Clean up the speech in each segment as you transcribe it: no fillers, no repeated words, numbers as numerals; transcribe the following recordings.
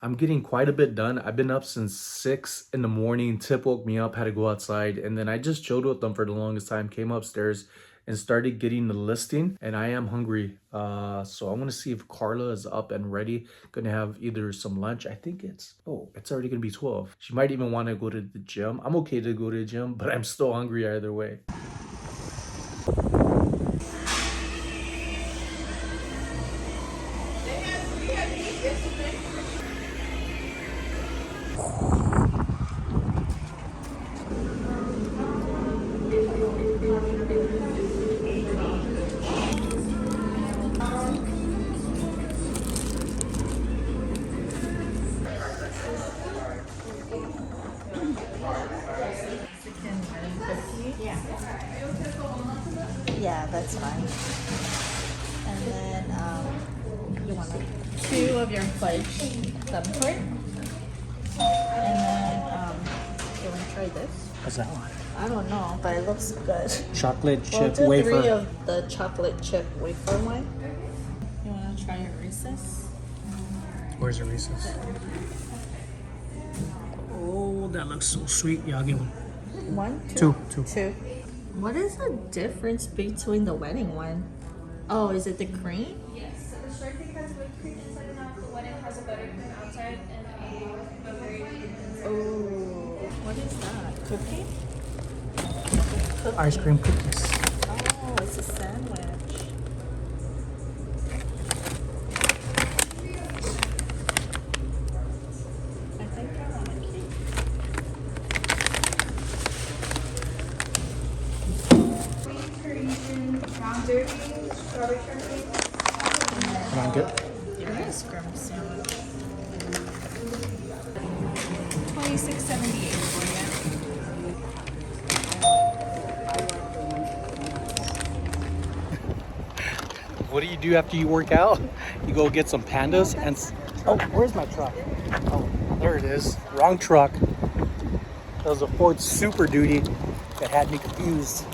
I'm getting quite a bit done. I've been up since 6 in the morning. Tip woke me up, had to go outside, and then I just chilled with them for the longest time, came upstairs and started getting the listing, and I am hungry. So I want to see if Carla is up and ready. Gonna have either some lunch. I think it's already gonna be 12. She might even want to go to the gym. I'm okay to go to the gym, but I'm still hungry either way. Yeah, that's fine. And then you want two of your fudge thumbprint. And then you want to try this? What's that one? I don't know, but it looks good. Chocolate We'll chip do wafer. 3 of the chocolate chip wafer one. You want to try your Reese's? Where's the Reese's? Oh, that looks so sweet. Yeah, I'll get one. One? Two. Two. What is the difference between the wedding one? Oh, is it the cream? Yes, so the short cake has whipped cream inside and out. The wedding has a buttercream outside and a berry cake inside. Oh, what is that? Cookie? Ice cream cookies. Oh, it's a sandwich. I think I want a cake. Cream, Parisian, brown derby, strawberry shortcake. Come on, get. Your ice cream sandwich. $26.78 for you. What do you do after you work out? You go get some pandas and... Oh, where's my truck? Oh, there it is. Wrong truck. That was a Ford Super Duty that had me confused.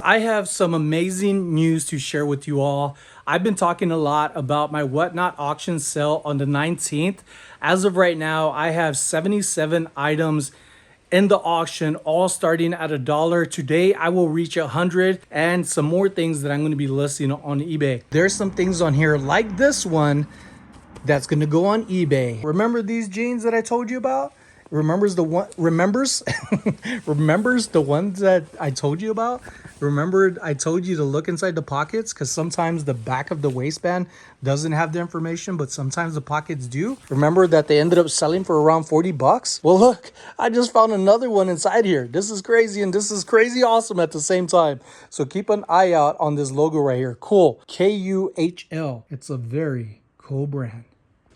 I have some amazing news to share with you all. I've been talking a lot about my Whatnot auction sale on the 19th. As of right now, I have 77 items in the auction, all starting at $1. Today, I will reach 100 and some more things that I'm going to be listing on eBay. There's some things on here like this one that's going to go on eBay. Remember these jeans that I told you about? Remembers the one remembers the ones that I told you about? Remember I told you to look inside the pockets because sometimes the back of the waistband doesn't have the information, but sometimes the pockets do. Remember that they ended up selling for around 40 bucks? Well, look, I just found another one inside here. This is crazy and this is crazy awesome at the same time. So keep an eye out on this logo right here. Cool. KUHL. It's a very cool brand.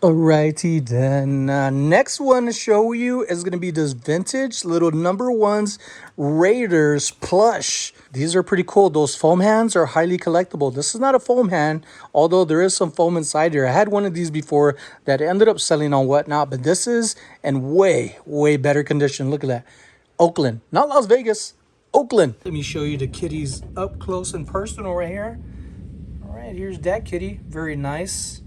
Alrighty then, next one to show you is going to be this vintage little number ones Raiders plush. These are pretty cool. Those foam hands are highly collectible. This is not a foam hand, although there is some foam inside here. I had one of these before that ended up selling on Whatnot, but this is in way better condition. Look at that. Oakland, not Las Vegas, Oakland. Let me show you the kitties up close and personal right here. All right, here's that kitty. Very nice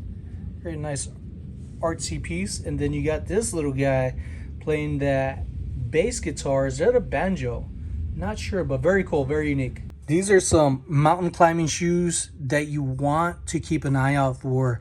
artsy piece. And then you got this little guy playing that bass guitar. Is that a banjo? Not sure, but very cool, very unique. These are some mountain climbing shoes that you want to keep an eye out for.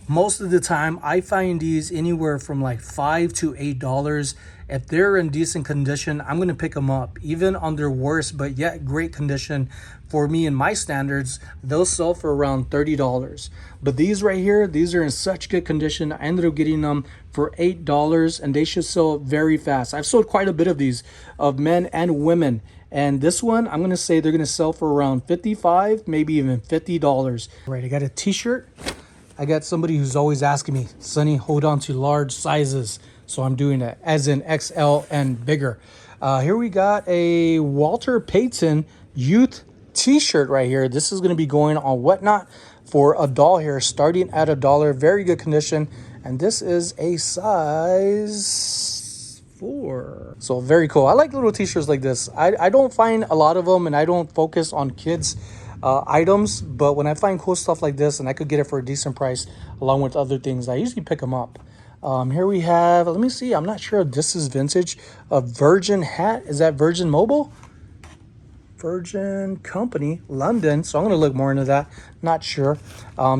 Most of the time I find these anywhere from like $5 to $8. If they're in decent condition, I'm going to pick them up. Even on their worst but yet great condition, for me and my standards, they'll sell for around $30. But these right here, these are in such good condition. I ended up getting them for $8 and they should sell very fast. I've sold quite a bit of these, of men and women. And this one, I'm going to say they're going to sell for around $55, maybe even $50. Right, I got a t-shirt. I got somebody who's always asking me, Sonny, hold on to large sizes. So I'm doing that, as in XL and bigger. Here we got a Walter Payton youth t-shirt right here. This is going to be going on Whatnot for $1 here, starting at $1. Very good condition. And this is a size 4. So very cool. I like little t-shirts like this. I don't find a lot of them, and I don't focus on kids items, but when I find cool stuff like this and I could get it for a decent price along with other things, I usually pick them up. Here we have, let me see, I'm not sure if this is vintage. A Virgin hat. Is that Virgin Mobile? Virgin Company, London. So I'm going to look more into that. Not sure.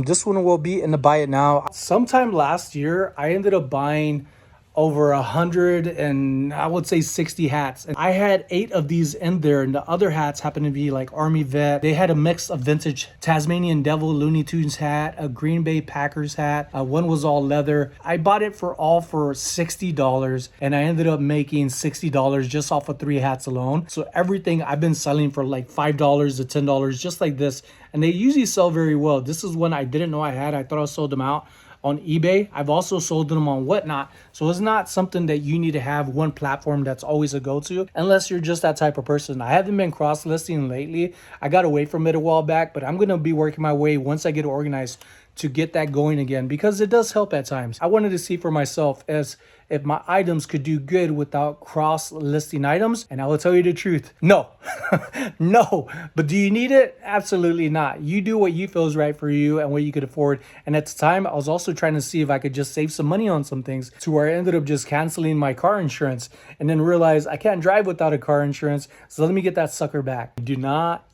This one will be in the buy it now. Sometime last year, I ended up buying over 100 and I would say 60 hats. And I had 8 of these in there, and the other hats happened to be like Army Vet. They had a mix of vintage Tasmanian Devil Looney Tunes hat, a Green Bay Packers hat. One was all leather. I bought it for $60, and I ended up making $60 just off of 3 hats alone. So everything I've been selling for like $5 to $10, just like this. And they usually sell very well. This is one I didn't know I had. I thought I sold them out on eBay. I've also sold them on Whatnot. So it's not something that you need to have one platform that's always a go-to, unless you're just that type of person. I haven't been cross-listing lately. I got away from it a while back, but I'm going to be working my way once I get organized to get that going again, because it does help at times. I wanted to see for myself as if my items could do good without cross-listing items. And I will tell you the truth, no. No. But do you need it? Absolutely not. You do what you feel is right for you and what you could afford. And at the time, I was also trying to see if I could just save some money on some things, to where I ended up just canceling my car insurance and then realized I can't drive without a car insurance. So let me get that sucker back. Do not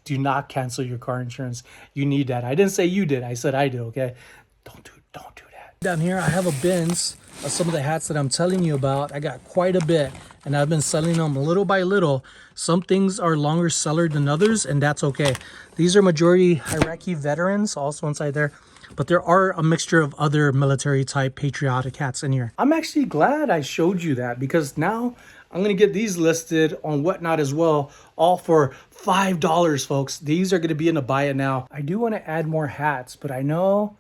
cancel your car insurance. You need that. I didn't say you did. I said I do, okay? Don't do that. Down here, I have a bins of some of the hats that I'm telling you about. I got quite a bit, and I've been selling them little by little. Some things are longer seller than others, and that's okay. These are majority Iraqi veterans also inside there, but there are a mixture of other military type patriotic hats in here. I'm actually glad I showed you that, because now I'm going to get these listed on Whatnot as well, all for $5, folks. These are going to be in the buy it now. I do want to add more hats, but I know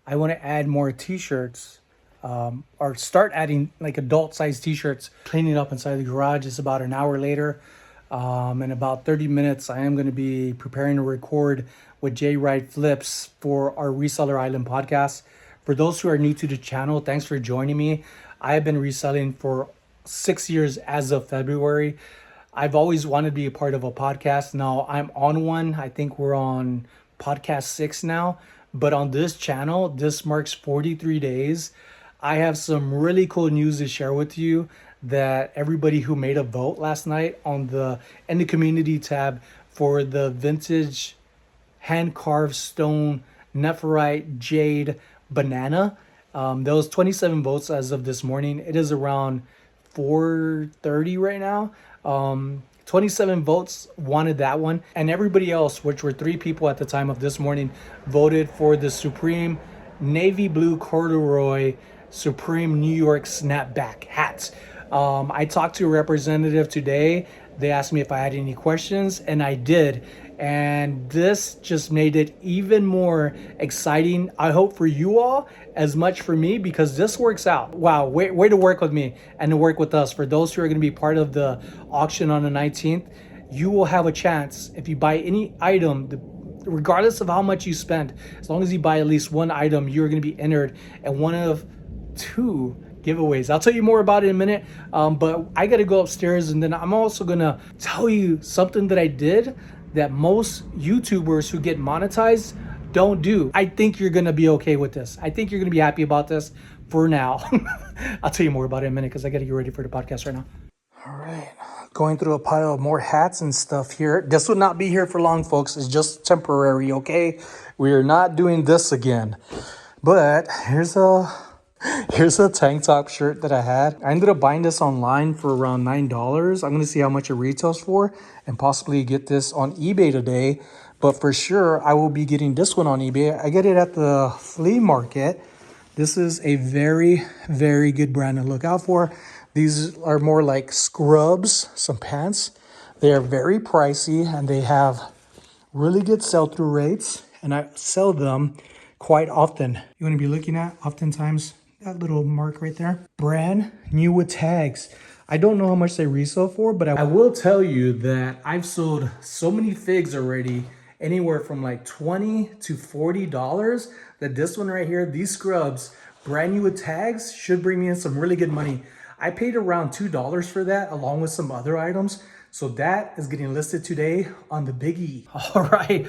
I want to add more t-shirts, or start adding like adult size t-shirts. Cleaning up inside the garage is about an hour later. In about 30 minutes, I am going to be preparing to record with Jay Wright Flips for our Reseller Island podcast. For those who are new to the channel, thanks for joining me. I have been reselling for 6 years as of February. I've always wanted to be a part of a podcast. Now I'm on one. I think we're on podcast 6 now. But on this channel, this marks 43 days. I have some really cool news to share with you, that everybody who made a vote last night in the community tab for the vintage hand-carved stone nephrite jade banana, there was 27 votes as of this morning. It is around 4:30 right now. 27 votes wanted that one, and everybody else, which were 3 people at the time of this morning, voted for the Supreme navy blue corduroy Supreme New York snapback hats. I talked to a representative today. They asked me if I had any questions, and I did. And this just made it even more exciting, I hope, for you all as much for me, because this works out. Wow, way to work with me and to work with us. For those who are going to be part of the auction on the 19th, you will have a chance. If you buy any item, regardless of how much you spend, as long as you buy at least one item, you're going to be entered in one of 2 giveaways. I'll tell you more about it in a minute, but I got to go upstairs, and then I'm also going to tell you something that I did that most YouTubers who get monetized don't do. I think you're going to be okay with this. I think you're going to be happy about this for now. I'll tell you more about it in a minute, because I got to get ready for the podcast right now. All right, going through a pile of more hats and stuff here. This would not be here for long, folks. It's just temporary, okay? We are not doing this again. But here's a tank top shirt that I had. I ended up buying this online for around $9. I'm going to see how much it retails for and possibly get this on eBay today. But for sure, I will be getting this one on eBay. I get it at the flea market. This is a very, very good brand to look out for. These are more like scrubs, some pants. They are very pricey, and they have really good sell-through rates. And I sell them quite often. You want to be looking at oftentimes that little mark right there. Brand new with tags. I don't know how much they resell for, but I will tell you that I've sold so many figs already, anywhere from like $20 to $40, that this one right here, these scrubs, brand new with tags, should bring me in some really good money. I paid around $2 for that, along with some other items. So that is getting listed today on the Biggie. All right.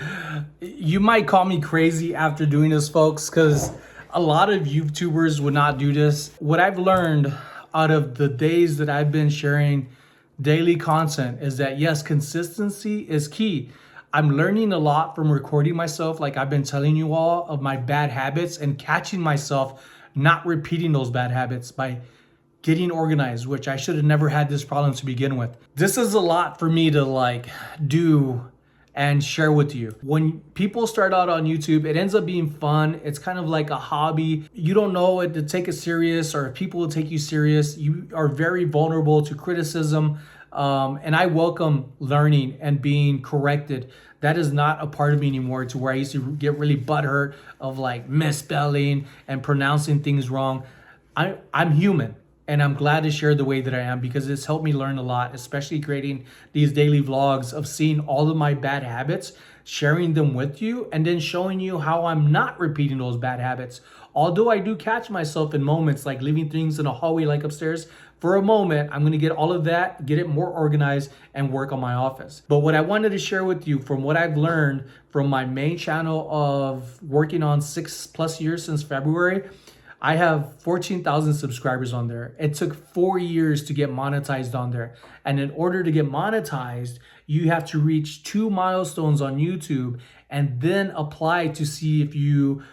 You might call me crazy after doing this, folks, because A lot of YouTubers would not do this. What I've learned out of the days that I've been sharing daily content is that yes, consistency is key. I'm learning a lot from recording myself, like I've been telling you all, of my bad habits and catching myself not repeating those bad habits by getting organized, which I should have never had this problem to begin with. This is a lot for me to like do and share with you. When people start out on YouTube, it ends up being fun. It's kind of like a hobby. You don't know it to take it serious or if people will take you serious. You are very vulnerable to criticism. And I welcome learning and being corrected. That is not a part of me anymore, to where I used to get really butthurt of like misspelling and pronouncing things wrong. I'm human. And I'm glad to share the way that I am, because it's helped me learn a lot, especially creating these daily vlogs of seeing all of my bad habits, sharing them with you, and then showing you how I'm not repeating those bad habits. Although I do catch myself in moments like leaving things in a hallway like upstairs. For a moment, I'm going to get all of that, get it more organized, and work on my office. But what I wanted to share with you from what I've learned from my main channel of working on 6+ years since February, I have 14,000 subscribers on there. It took 4 years to get monetized on there. And in order to get monetized, you have to reach 2 milestones on YouTube and then apply to see if you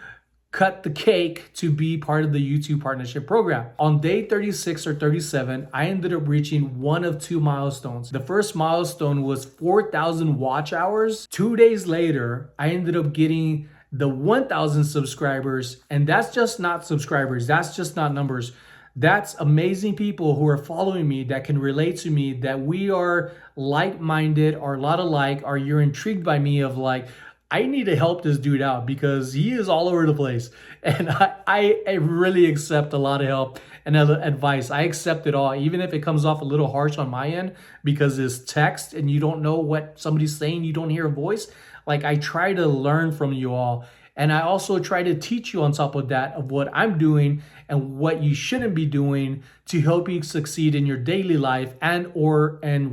cut the cake to be part of the YouTube partnership program. On day 36 or 37, I ended up reaching one of 2 milestones. The first milestone was 4,000 watch hours. 2 days later, I ended up getting the 1,000 subscribers, and that's just not subscribers. That's just not numbers. That's amazing people who are following me that can relate to me, that we are like-minded or a lot alike, or you're intrigued by me of like, I need to help this dude out because he is all over the place. And I really accept a lot of help and advice. I accept it all, even if it comes off a little harsh on my end because it's text and you don't know what somebody's saying, you don't hear a voice. Like, I try to learn from you all. And I also try to teach you on top of that of what I'm doing and what you shouldn't be doing to help you succeed in your daily life and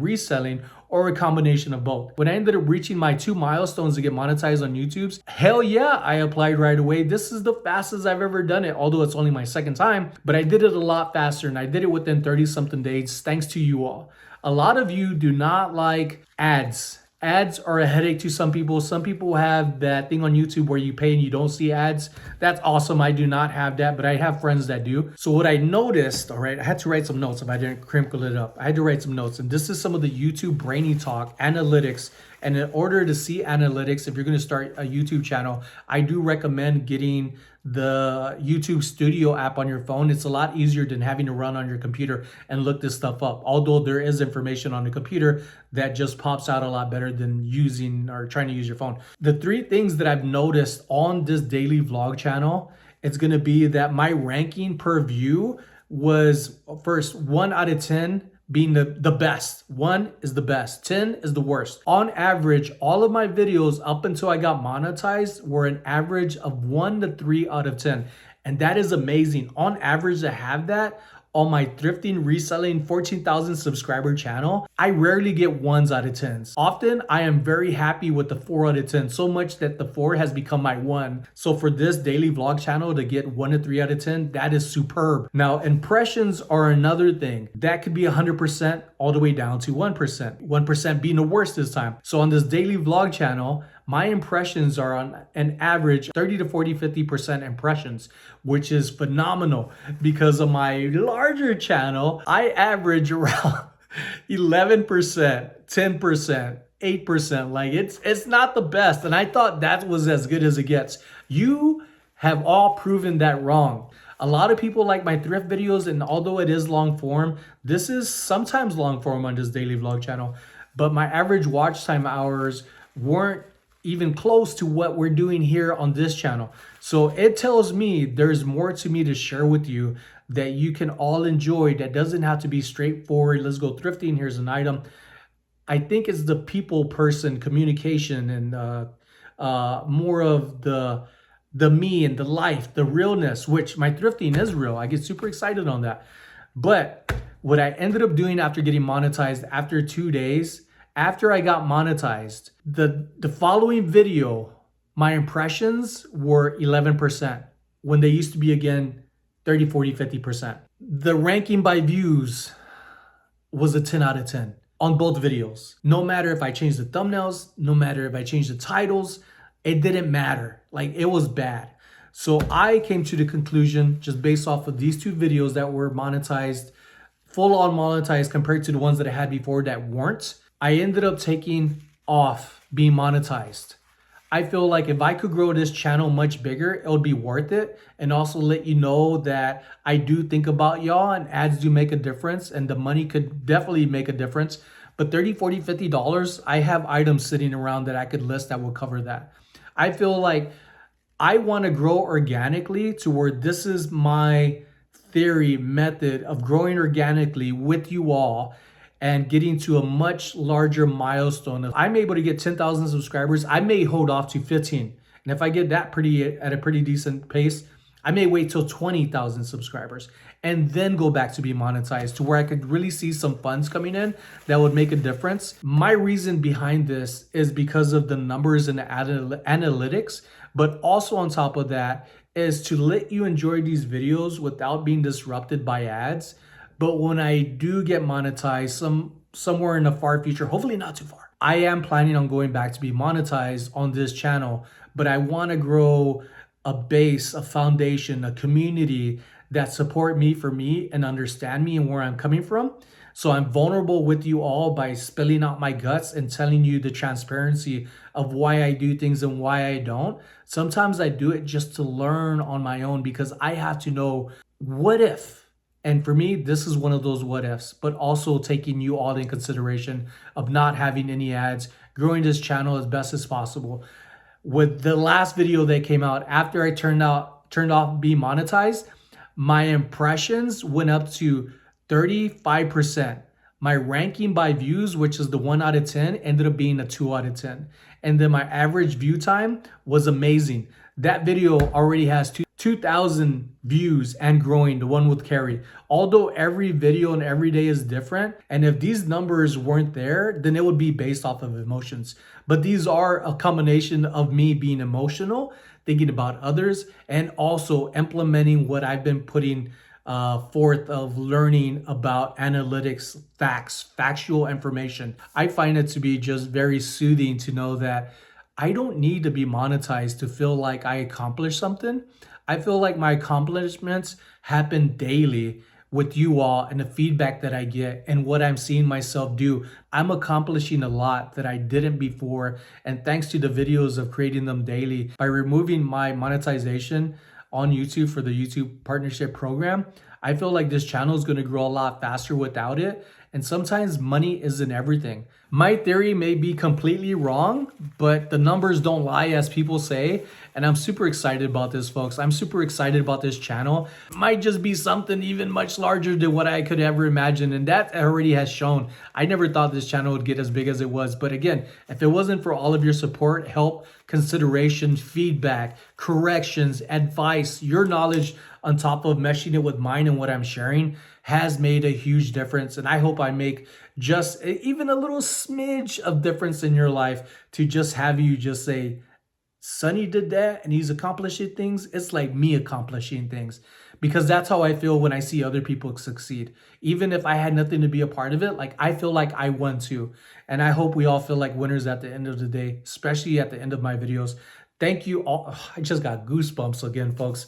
reselling, or a combination of both. When I ended up reaching my 2 milestones to get monetized on YouTube's, hell yeah, I applied right away. This is the fastest I've ever done it, although it's only my second time, but I did it a lot faster and I did it within 30 something days, thanks to you all. A lot of you do not like ads. Ads are a headache to some people. Some people have that thing on YouTube where you pay and you don't see ads. That's awesome. I do not have that, but I have friends that do. So what I noticed, all right, I had to write some notes if I didn't crinkle it up. I had to write some notes, and this is some of the YouTube brainy talk, analytics. And in order to see analytics, if you're going to start a YouTube channel, I do recommend getting the YouTube Studio app on your phone. It's a lot easier than having to run on your computer and look this stuff up. Although there is information on the computer that just pops out a lot better than using or trying to use your phone. The 3 things that I've noticed on this daily vlog channel, it's going to be that my ranking per view was first 1 out of 10 being the best. 1 is the best, 10 is the worst. On average, all of my videos up until I got monetized were an average of 1 to 3 out of 10. And that is amazing. On average, to have that on my thrifting, reselling, 14,000 subscriber channel, I rarely get 1s out of 10s. Often I am very happy with the 4 out of 10, so much that the 4 has become my 1. So for this daily vlog channel to get 1 to 3 out of 10, that is superb. Now, impressions are another thing. That could be 100% all the way down to 1%. 1% being the worst this time. So on this daily vlog channel, my impressions are on an average 30 to 40, 50% impressions, which is phenomenal. Because of my larger channel, I average around 11%, 10%, 8%. Like it's not the best. And I thought that was as good as it gets. You have all proven that wrong. A lot of people like my thrift videos, and although it is long form, this is sometimes long form on this daily vlog channel, but my average watch time hours weren't even close to what we're doing here on this channel. So it tells me there's more to me to share with you that you can all enjoy, that doesn't have to be straightforward. Let's go thrifting, here's an item. I think it's the people person communication and more of the me and the life, the realness, which my thrifting is real. I get super excited on that. But what I ended up doing after getting monetized after 2 days, after I got monetized, the following video, my impressions were 11%. when they used to be again 30, 40, 50%. The ranking by views was a 10 out of 10 on both videos. No matter if I changed the thumbnails, no matter if I changed the titles, it didn't matter. Like, it was bad. So I came to the conclusion, just based off of these two videos that were monetized, full on monetized compared to the ones that I had before that weren't, I ended up taking off being monetized. I feel like if I could grow this channel much bigger, it would be worth it. And also let you know that I do think about y'all, and ads do make a difference, and the money could definitely make a difference. But $30, $40, $50, I have items sitting around that I could list that will cover that. I feel like I want to grow organically to where this is my theory method of growing organically with you all and getting to a much larger milestone. If I'm able to get 10,000 subscribers, I may hold off to 15. And if I get that at a pretty decent pace, I may wait till 20,000 subscribers and then go back to be monetized to where I could really see some funds coming in that would make a difference. My reason behind this is because of the numbers and the analytics, but also on top of that is to let you enjoy these videos without being disrupted by ads. But when I do get monetized somewhere in the far future, hopefully not too far, I am planning on going back to be monetized on this channel. But I want to grow a base, a foundation, a community that support me for me and understand me and where I'm coming from. So I'm vulnerable with you all by spilling out my guts and telling you the transparency of why I do things and why I don't. Sometimes I do it just to learn on my own because I have to know what if. And for me, this is one of those what ifs, but also taking you all in consideration of not having any ads, growing this channel as best as possible. With the last video that came out, after I turned off being monetized, my impressions went up to 35%. My ranking by views, which is the 1 out of 10, ended up being a 2 out of 10. And then my average view time was amazing. That video already has 2,000 views and growing, the one with Carrie. Although every video and every day is different, and if these numbers weren't there, then it would be based off of emotions. But these are a combination of me being emotional, thinking about others, and also implementing what I've been putting forth of learning about analytics, facts, factual information. I find it to be just very soothing to know that I don't need to be monetized to feel like I accomplished something. I feel like my accomplishments happen daily with you all and the feedback that I get and what I'm seeing myself do. I'm accomplishing a lot that I didn't before. And thanks to the videos of creating them daily, by removing my monetization on YouTube for the YouTube partnership program, I feel like this channel is going to grow a lot faster without it. And sometimes money isn't everything. My theory may be completely wrong, but the numbers don't lie, as people say. And I'm super excited about this, folks. I'm super excited about this channel. It might just be something even much larger than what I could ever imagine. And that already has shown. I never thought this channel would get as big as it was. But again, if it wasn't for all of your support, help, consideration, feedback, corrections, advice, your knowledge on top of meshing it with mine and what I'm sharing has made a huge difference. And I hope I make just even a little smidge of difference in your life to just have you just say, Sonny did that and he's accomplishing things. It's like me accomplishing things, because that's how I feel when I see other people succeed. Even if I had nothing to be a part of it, like I feel like I won too. And I hope we all feel like winners at the end of the day, especially at the end of my videos. Thank you all. I just got goosebumps again, folks.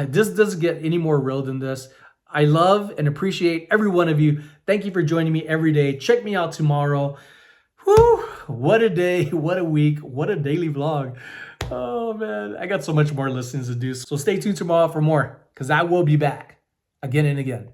This doesn't get any more real than this. I love and appreciate every one of you. Thank you for joining me every day. Check me out tomorrow. Whew, what a day, what a week, what a daily vlog. Oh man, I got so much more listens to do. So stay tuned tomorrow for more, because I will be back again and again.